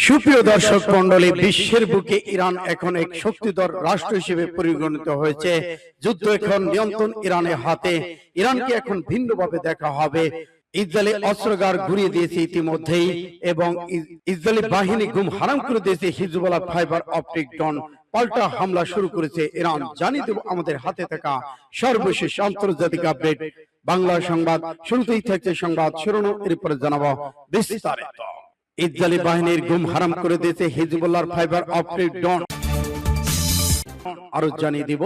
সুপ্রিয় দর্শক মণ্ডলী, বিশ্বের বুকে ইরান এখন এক শক্তিধর রাষ্ট্র হিসেবে পরিগণিত হয়েছে। যুদ্ধ এখন নিয়ন্ত্রণ ইরানের হাতে। ইরানকে এখন ভিন্নভাবে দেখা হবে। ইসরায়েলি অস্ত্রাগার ঘুরিয়ে দিয়েছে ইতিমধ্যেই, এবং ইসরায়েলি বাহিনী গুম হারাম করে দিয়েছে হিজবুল্লাহ ফাইবার অপটিক ড্রোন। পাল্টা হামলা শুরু করেছে ইরান। জানিয়ে দেব আমাদের হাতে থাকা সর্বশেষ আন্তর্জাতিক আপডেট। বাংলা সংবাদ শুরুতেই থাকছে সংবাদ শিরোনাম, এরপরে জানাবো বিস্তারিত। ইসরায়েলি বাহিনীর গুম হারাম করে দিয়েছে হিজবুল্লাহর ফাইবার অপটিক ড্রোন। আরো জানিয়ে দিব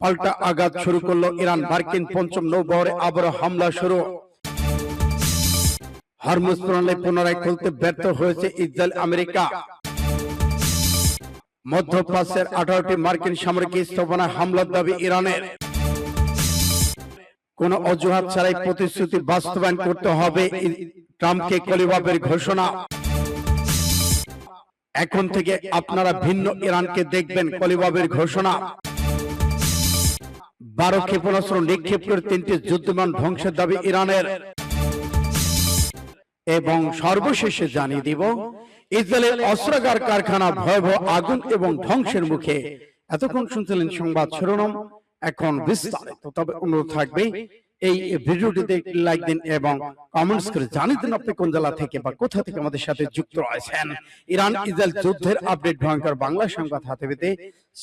পাল্টা আঘাত শুরু করলো ইরান। মার্কিন পঞ্চম নৌবহরে আবারও হামলা শুরু। হরমুজ প্রণালী পুনরায় খুলতে ব্যর্থ হয়েছে ইসরায়েল আমেরিকা। মধ্যপ্রাচ্যের 18টি মার্কিন সামরিক স্থাপনায় হামলার দাবি ইরানের। কোন অজুহাত ছাড়াই প্রতিশ্রুতি বাস্তবায়ন করতে হবে, ট্রাম্পকে কলিবাবের ঘোষণা। এখন থেকে আপনারা ভিন্ন ইরানকে দেখবেন, কলিবাবের ঘোষণা। 12 ক্ষেপণাস্ত্র নিক্ষেপ করে 3টি যুদ্ধবিমান ধ্বংসের দাবি ইরানের। এবং সর্বশেষে জানিয়ে দিব ইসরায়েলের অস্ত্রাগার কারখানা ভয়াবহ আগুন এবং ধ্বংসের মুখে। এতক্ষণ শুনছিলেন সংবাদ শিরোনাম, এখন বিস্তারিত। তবে অনুরোধ থাকবে এই ভিডিওটিতে লাইক দিন এবং কমেন্টস করে জানিয়ে দিন আপনি কোন জেলা থেকে বা কোথা থেকে আমাদের সাথে যুক্ত আছেন। ইরান ইসরায়েল যুদ্ধের আপডেট ভয়ঙ্কর বাংলা সংবাদ হাতে পেতে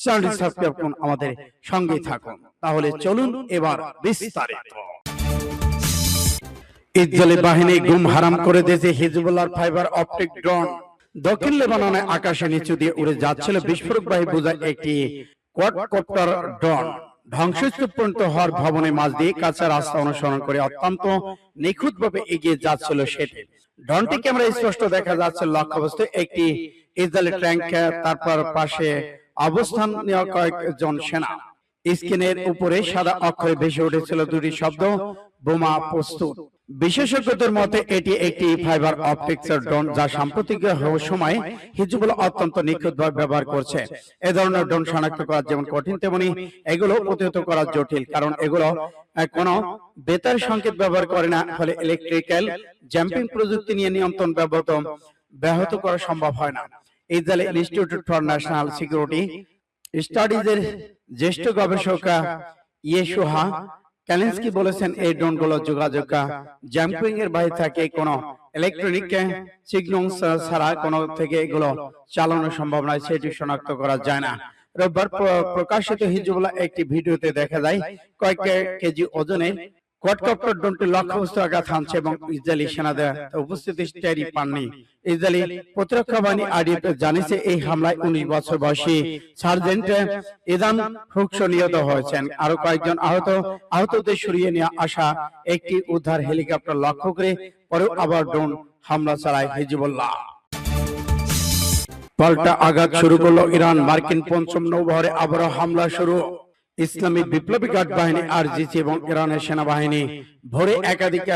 চ্যানেলটি সাবস্ক্রাইব করুন, আমাদের সঙ্গে থাকুন। তাহলে চলুন এবার বিস্তারিত। ইসরায়েলি বাহিনী গুম হারাম করে দিয়েছে হিজবুল্লাহর ফাইবার অপটিক ড্রোন। দক্ষিণ লেবাননে আকাশে নিচু দিয়ে উড়ে যাচ্ছিল বিস্ফোরকবাহী বোঝাই একটি কোয়াডকপ্টার ড্রোন। ধ্বংসস্তূপ পরিণত হওয়ার ভবনের মাঝ দিয়ে কাঁচা রাস্তা অনুসরণ করে অত্যন্ত নিখুঁতভাবে এগিয়ে যাচ্ছিল সেটি। ড্রোনটি ক্যামেরায় স্পষ্ট দেখা যাচ্ছে লক্ষ্যবস্তু একটি ইসরায়েলি ট্যাঙ্ক, তারপর পাশে অবস্থান নেওয়া কয়েকজন সেনা। স্ক্রিনের উপরে সাদা অক্ষরে ভেসে উঠেছিল দুটি শব্দ, বোমা প্রস্তুত। বিশেষজ্ঞদের মতে এটি একটি ফাইবার অপটিক্সের ড্রোন, যা সাম্প্রতিক সময়ে হিজবুল্লাহ অত্যন্ত নিখুঁতভাবে ব্যবহার করছে। এ ধরনের ড্রোন শনাক্ত করা যেমন কঠিন, তেমনি এগুলো প্রতিহত করা জটিল, কারণ এগুলো কোনো বেতার সংকেত ব্যবহার করে না। ফলে ইলেকট্রিক্যাল জাম্পিং প্রযুক্তি নিয়ে নিয়ন্ত্রণ ব্যাহত করা সম্ভব হয় না। Israel institute for national security স্টাডিজের জ্যেষ্ঠ গবেষক ইয়েশুহা কালিনস্কি বলেছেন, এই ড্রোনগুলো যোগাযোগ জাম্পিং এর বাইরে থাকে, কোনো ইলেকট্রনিক সিগন্যাল ছাড়া কোনো থেকে এগুলো চালানো সম্ভব নয়, সেটি শনাক্ত করা যায় না। রোববার প্রকাশিত হিজবুল্লাহ একটি ভিডিওতে দেখা যায় কয়েক কেজি ওজনের কোয়াডকপ্টার ড্রোনটি লক্ষ্যবস্তু আঘাত হানছে এবং ইসরায়েলি সেনাদের উপস্থিতি টেরি পাননি। ইসরায়েলি প্রতিরক্ষা বাহিনী আইডিএফ জানিয়েছে, এই হামলায় 19 বছর বয়সী সার্জেন্ট ইদান হুকস নিহত হয়েছেন। আরো কয়েকজন আহতদের সরিয়ে নিয়ে আসা একটি উদ্ধার হেলিকপ্টার লক্ষ্য করে পরে আবার ড্রোন হামলা চালায় হিজবুল্লাহ। পাল্টা আঘাত শুরু করলো ইরান। মার্কিন পঞ্চম নৌবহরে আবারও হামলা শুরু। ইসলামী বিপ্লবী গার্ড বাহিনী আরজিসি এবং ইরানের সেনাবাহিনী ভোরে একাধিক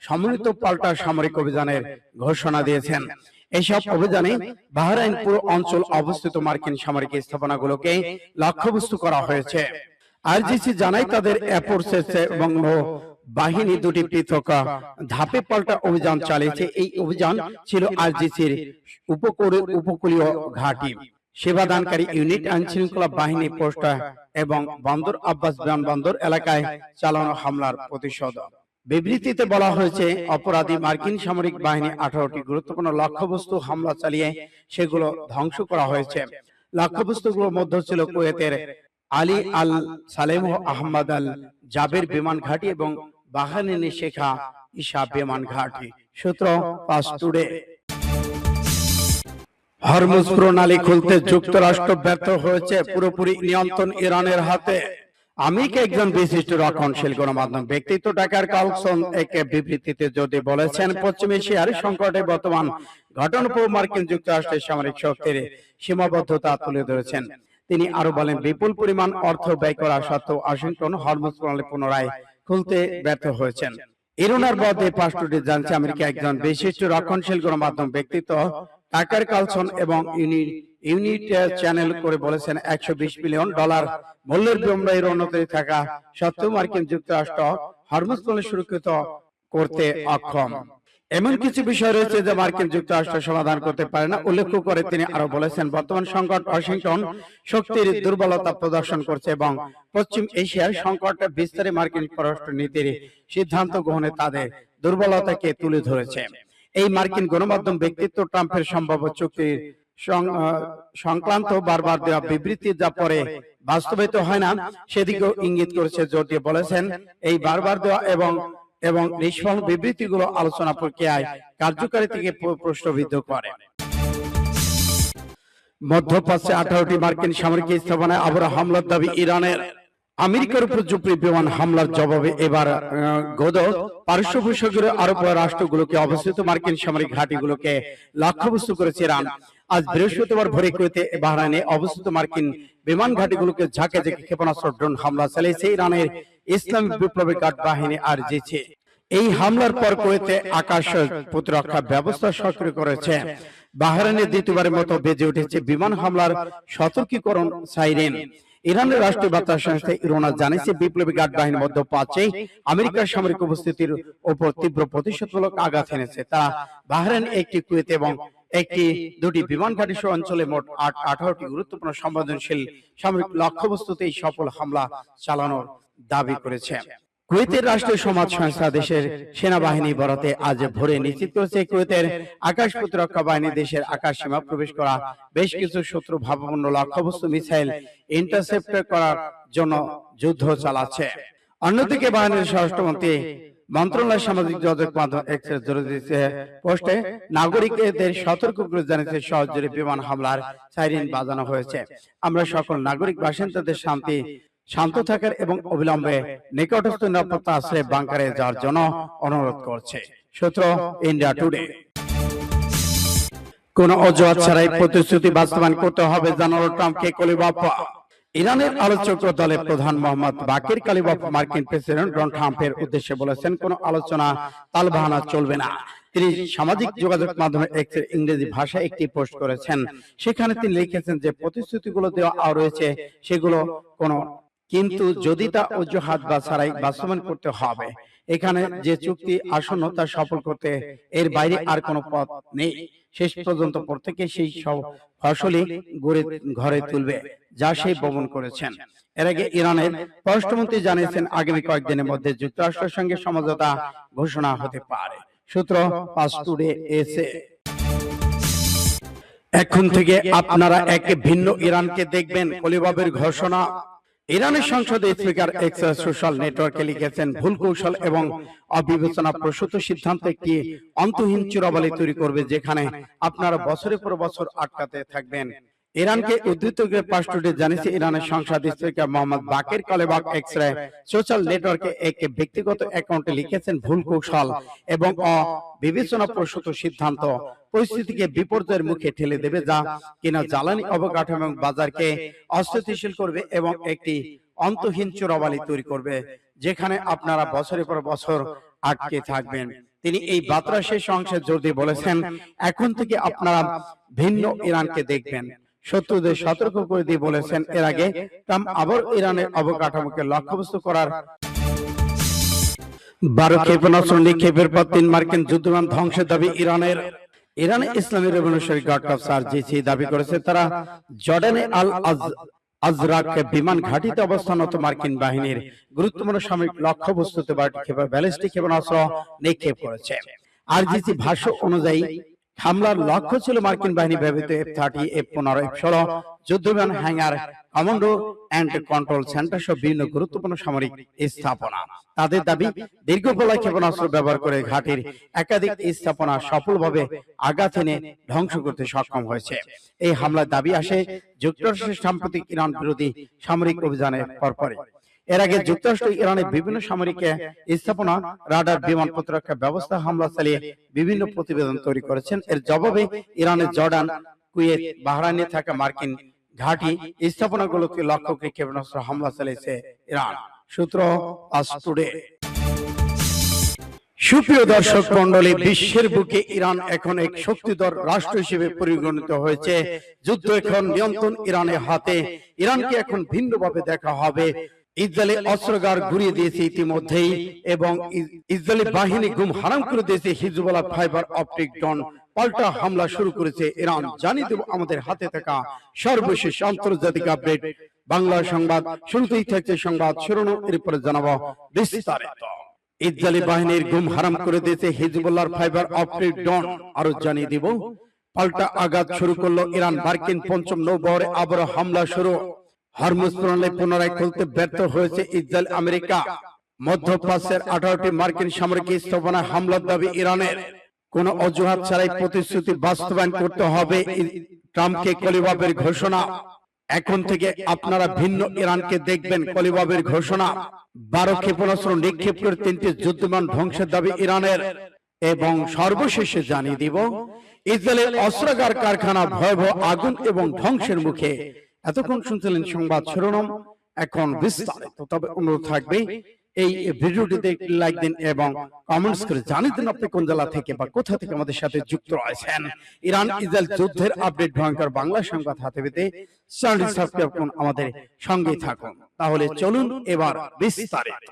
সম্মিলিত পাল্টা সামরিক অভিযানের ঘোষণা দিয়েছেন। এসব অভিযানে বাহরাইন পুরো অঞ্চল অবস্থিত মার্কিন সামরিক স্থাপনাগুলোকে লক্ষ্যবস্তু করা হয়েছে। আরজিসি জানায়, তাদের এয়ারফোর্সেস এবং বাহিনী দুটি পৃথক ধাপে পাল্টা অভিযান চালিয়েছে। এই অভিযান ছিল আরজিসির উপকূলীয় ঘাঁটি, সেবাদানকারী ইউনিট, আইন শৃঙ্খলা বাহিনী পোস্ট এবং বন্দর আব্বাস বিমানবন্দর এলাকায় চালানো হামলার প্রতিশোধ। বিবৃতিতে বলা হয়েছে, অপরাধী মার্কিন সামরিক বাহিনী 18টি গুরুত্বপূর্ণ লক্ষ্যবস্তু হামলা চালিয়ে সেগুলো ধ্বংস করা হয়েছে। লক্ষ্যবস্তুগুলোর মধ্যে ছিল কুয়েতের আলী আল সালেম আহমদ আল জাবের বিমান ঘাঁটি এবং বাহরাইনের শেখা ইসা বিমান ঘাঁটি। সূত্র ফাস্ট টুডে। হরমুজ প্রণালী খুলতে যুক্তরাষ্ট্র ব্যর্থ হয়েছে, পুরোপুরি নিয়ন্ত্রণ ইরানের হাতে। আমেরিকা একজন বিশিষ্ট রক্ষণশীল গণমাধ্যম ব্যক্তিত্ব টাকার কার্লসন এক বিবৃতিতে যদি বলেছেন, পশ্চিম এশিয়ার সংকটে বর্তমান ঘটনার উপর মার্কিন যুক্তরাষ্ট্রের সামরিক শক্তির সীমাবদ্ধতা তুলে ধরেছেন। তিনি আরো বলেন, বিপুল পরিমাণ অর্থ ব্যয় করা সত্ত্বেও ওয়াশিংটন হরমুজ প্রণালী পুনরায় খুলতে ব্যর্থ হয়েছেন। ইরানের বদে পাস্টুডি জানছে, আমেরিকা একজন বিশিষ্ট রক্ষণশীল গণমাধ্যম ব্যক্তিত্ব টাকার কার্লসন এবং ইউনিট চ্যানেল করে বলেছেন, $120 বিলিয়ন মূল্যের বোম্বাই রণতরী থাকা সত্ত্বেও মার্কিন যুক্তরাষ্ট্র হরমুজ প্রণালী সুরক্ষিত করতে অক্ষম। এমন কিছু বিষয় রয়েছে যা মার্কিন যুক্তরাষ্ট্র সমাধান করতে পারে না। উল্লেখ করে তিনি আরো বলেছেন, বর্তমান সংকট ওয়াশিংটন শক্তির দুর্বলতা প্রদর্শন করছে এবং পশ্চিম এশিয়ার সংকট বিস্তারে মার্কিন পররাষ্ট্র নীতির সিদ্ধান্ত গ্রহণে তাদের দুর্বলতাকে তুলে ধরেছে। এই মার্কিন গণমাধ্যম ব্যক্তিত্ব ট্রাম্পের সম্ভাব্য চুক্তির সংক্রান্ত বারবার দেওয়া বিবৃতি যা পরে বাস্তবায়িত হয় না সেদিকেও ইঙ্গিত করেছে, জোর দিয়ে বলেছেন এই বারবার দেওয়া এবং নিষ্ফল বিবৃতিগুলো আলোচনা প্রক্রিয়ায় কার্যকারিতাকে প্রশ্নবিদ্ধ করে। মধ্যপ্রাচ্যে 18টি মার্কিন সামরিক স্থাপনায় আবার হামলার দাবি ইরানের। আমেরিকার উপর জুপরি বিমান হামলার জবাবে এবার পারস্য উপসাগরের আরব রাষ্ট্রগুলোকে অবস্থিত মার্কিন সামরিক ঘাঁটিগুলোকে লক্ষ্যবস্তু করেছে ইরান। আজ বৃহস্পতিবার ভোরে কুয়েতে বাহরাইনে অবস্থিত মার্কিন বিমান ঘাঁটিগুলোকে ঝাঁকে ঝাঁকে ক্ষেপণাস্ত্র ড্রোন হামলা চালিয়েছে ইরানের ইসলামিক বিপ্লবী গার্ড বাহিনী আরজিসি। এই হামলার পর কুয়েতে আকাশ প্রতিরক্ষা ব্যবস্থা সক্রিয় করেছে। বাহরাইনে দ্বিতীয়বারের মতো বেজে উঠেছে বিমান হামলার সতর্কীকরণ সাইরেন। ইরানের রাষ্ট্রীয় বার্তা সংস্থা ইরনা জানিয়েছে, বিপ্লবী গার্ড বাহিনীর মধ্যপ্রাচ্যে আমেরিকার সামরিক উপস্থিতির উপর তীব্র প্রতিশোধমূলক আঘাত এনেছে। তারা বাহরাইন, একটি কুয়েত এবং দুটি বিমান ঘাঁটি সহ অঞ্চলে মোট 18টি গুরুত্বপূর্ণ সংবেদনশীল সামরিক লক্ষ্যবস্তুতে এই সফল হামলা চালানোর দাবি করেছে। কুয়েতের রাষ্ট্রীয় সমাজ সংস্থা দেশের সেনাবাহিনী বরাতে আজ ভোরে নিশ্চিত করেছে, কুয়েতের আকাশ প্রতিরক্ষা বাহিনী দেশের আকাশ সীমা প্রবেশ করা বেশ কিছু শত্রু ভাবপূর্ণ লক্ষ্যবস্তু মিসাইল ইন্টারসেপ্ট করার জন্য যুদ্ধ চালাচ্ছে। অন্যদিকে বাহিনীর স্বরাষ্ট্রমন্ত্রী মন্ত্রণালয় সামাজিক যোগাযোগ মাধ্যম এক্সে জোরে দিয়েছে পোস্টে নাগরিকদের সতর্ক করে জানিয়েছে, শহর জুড়ে বিমান হামলার সাইরেন বাজানো হয়েছে। আমরা সকল নাগরিক বাসিন্দাদের শান্ত থাকার এবং অবিলম্বে নিকটস্থ নিরাপত্তা আশ্রয়ে বাংকারে যাওয়ার জন্য অনুরোধ করছে। সূত্র ইন্ডিয়া টুডে। কোন অজুহাত ছাড়াই প্রতিশ্রুতি বাস্তবায়ন করতে হবে জানালো ট্রাম্পকে কালিবাফ। ইরানের আলোচক দলের প্রধান মোহাম্মদ বাকির কালিবাফ মার্কিন প্রেসিডেন্ট ডোনাল্ড ট্রাম্পের উদ্দেশ্যে বলেছেন, কোন আলোচনা তালবাহানা চলবে না। তিনি সামাজিক যোগাযোগ মাধ্যমে এক্সের ইংরেজি ভাষায় একটি পোস্ট করেছেন। সেখানে তিনি লিখেছেন যে প্রতিশ্রুতিগুলো দেওয়া রয়েছে সেগুলো কোন কিন্তু যদি তা অজুহাত বা ছাড়াই বাস্তবায়ন করতে হবে। এখানে যে চুক্তি আসন্ন তা সফল করতে এর বাইরে আর কোনো পথ নেই। শেষ পর্যন্ত প্রত্যেকে সেই সব ফসলই ঘরে তুলবে যা সেই বমন করেছেন। এর আগে ইরানের পররাষ্ট্রমন্ত্রী জানিয়েছেন, আগামী কয়েকদিনের মধ্যে যুক্তরাষ্ট্রের সঙ্গে সমঝোতা ঘোষণা হতে পারে। সূত্র পাস টুডে এসে। এখন থেকে আপনারা এক ভিন্ন ইরানকে দেখবেন, কালিবাফের ঘোষণা। ইরানের সংসদে স্পিকার এক্স সোশ্যাল নেটওয়ার্কে লিখেছেন, ভুল কৌশল এবং অবিবেচনা প্রসূত সিদ্ধান্ত একটি অন্তহীন চোরাবালি তৈরি করবে, যেখানে আপনারা বছরের পর বছর আটকাতে থাকবেন। ইরানকে উদ্ধৃত করে পাস টুডে জানিয়েছে, ইরানের সংসদ স্পিকার মোহাম্মদ বাকির কালিবাফ এক্স সোশ্যাল নেটওয়ার্কে এক ব্যক্তিগত অ্যাকাউন্টে লিখেছেন, ভুল কৌশল এবং অবিবেচনা প্রসূত সিদ্ধান্ত পরিস্থিতিকে বিপর্যয়ের মুখে ঠেলে দেবে, যা কিনা জ্বালানি অবকাঠামো এবং বাজারকে অস্থিতিশীল করবে এবং একটি অন্তহীন চোরাবালি তৈরি করবে, যেখানে আপনারা বছরের পর বছর আটকে থাকবেন। তিনি এই বার্তা শেষ অংশে জোর দিয়ে বলেছেন, এখন থেকে আপনারা ভিন্ন ইরানকে দেখবেন। শত্রুদের সতর্ক করে দিয়ে বলেছেন, এর আগে ট্রাম্প আবার ইরানের অবকাঠামোকে লক্ষ্যবস্তু করার 12 ক্ষেপণাস্ত্র নিক্ষেপের পর 3 মার্কিন যুদ্ধবিমান ধ্বংসের দাবি ইরানের। ইরানের Islamic revolutionary guard of RGC দাবি করেছে, তারা জর্ডানে আল আজরাক বিমান ঘাঁটিতে অবস্থানরত মার্কিন বাহিনীর গুরুত্বপূর্ণ সামরিক লক্ষ্যবস্তুতে ব্যালিস্টিক ক্ষেপণাস্ত্র নিক্ষেপ করেছে। আরজিসি ভাষ্য অনুযায়ী হামলার লক্ষ্য ছিল মার্কিন বাহিনী ব্যবহৃত F-30, F-15, F-16 যুদ্ধবিমান, hangar, commando and control center সহ বিভিন্ন গুরুত্বপূর্ণ সামরিক স্থাপনা। তাদের দাবি, দীর্ঘপল্লায় ক্ষেপণাস্ত্র ব্যবহার করে ঘাঁটির একাধিক স্থাপনা সফলভাবে আঘাত এনে ধ্বংস করতে সক্ষম হয়েছে। এই হামলার দাবি আসে যুক্তরাষ্ট্রের সাম্প্রতিক ইরান বিরোধী সামরিক অভিযানের পরপরই। এর আগে যুক্তরাষ্ট্র ইরানের বিভিন্ন সামরিক স্থাপনা, রাডার, বিমান প্রতিরক্ষা ব্যবস্থা হামলা চালিয়ে বিভিন্ন প্রতিবেদন তৈরি করেছেন। এর জবাবে ইরানের জর্ডান, কুয়েত, বাহরাইনে থাকা মার্কিন ঘাঁটি স্থাপনাগুলোকে লক্ষ্য করে ক্ষেপণাস্ত্র হামলা চালিয়েছে ইরান। সূত্র পাস টুডে। সুপ্রিয় দর্শক মন্ডলী, বিশ্বের বুকে ইরান এখন এক শক্তিধর রাষ্ট্র হিসেবে পরিগণিত হয়েছে। যুদ্ধ এখন নিয়ন্ত্রণ ইরানের হাতে। ইরানকে এখন ভিন্নভাবে দেখা হবে। ইসরায়েলি অস্ত্রাগার ঘুরিয়ে দিয়েছে ইতিমধ্যেই, এবং ইসরায়েলি বাহিনী গুম হারাম করে দিয়েছে হিজবুল্লাহ ফাইবার অপটিক ড্রোন পাল্টা হামলা শুরু করেছে ইরান। জানিয়ে দেব আমাদের হাতে থাকা সর্বশেষ আন্তর্জাতিক আপডেট বাংলা সংবাদ। শুরুতেই থাকছে সংবাদ শিরোনাম, এরপরে জানাবো বিস্তারিত। ইসরায়েলি বাহিনীর গুম হারাম করে দিয়েছে হিজবুল্লাহর ফাইবার অপটিক ড্রোন। আরো জানিয়ে দিব পাল্টা আঘাত শুরু করলো ইরান। মার্কিন পঞ্চম নৌবহরে আবারও হামলা শুরু। হরমুজ প্রণালী পুনরায় খুলতে ব্যর্থ হয়েছে ইসরায়েল। আমেরিকা মধ্যপ্রাচ্যের 18টি মার্কিন সামরিক স্থাপনায় হামলার দাবি ইরানের। কোন অজুহাত ছাড়াই প্রতিশ্রুতি বাস্তবায়ন করতে হবে ট্রাম্পকে কলিবাবের ঘোষণা। এখন থেকে আপনারা ভিন্ন ইরানকে দেখবেন কলিবাবের ঘোষণা। 12 ক্ষেপণাস্ত্র নিক্ষেপ করে 3টি যুদ্ধবিমান ধ্বংসের দাবি ইরানের। এবং সর্বশেষে জানিয়ে দিব ইসরায়েলের অস্ত্রাগার কারখানা ভয়াবহ আগুন এবং ধ্বংসের মুখে। এতক্ষণ শুনছিলেন সংবাদ শিরোনাম, এখন বিস্তারিত। তবে অনুরোধ থাকবে এই ভিডিওটিতে একটি লাইক দিন এবং কমেন্টস করে জানিয়ে দিন আপনি কোন জেলা থেকে বা কোথা থেকে আমাদের সাথে যুক্ত রয়েছেন। ইরান ইসরায়েল যুদ্ধের আপডেট ভয়ঙ্কর বাংলা সংবাদ হাতে পেতে চ্যানেলটি সাবস্ক্রাইব করুন, আমাদের সঙ্গেই থাকুন। তাহলে চলুন এবার বিস্তারিত।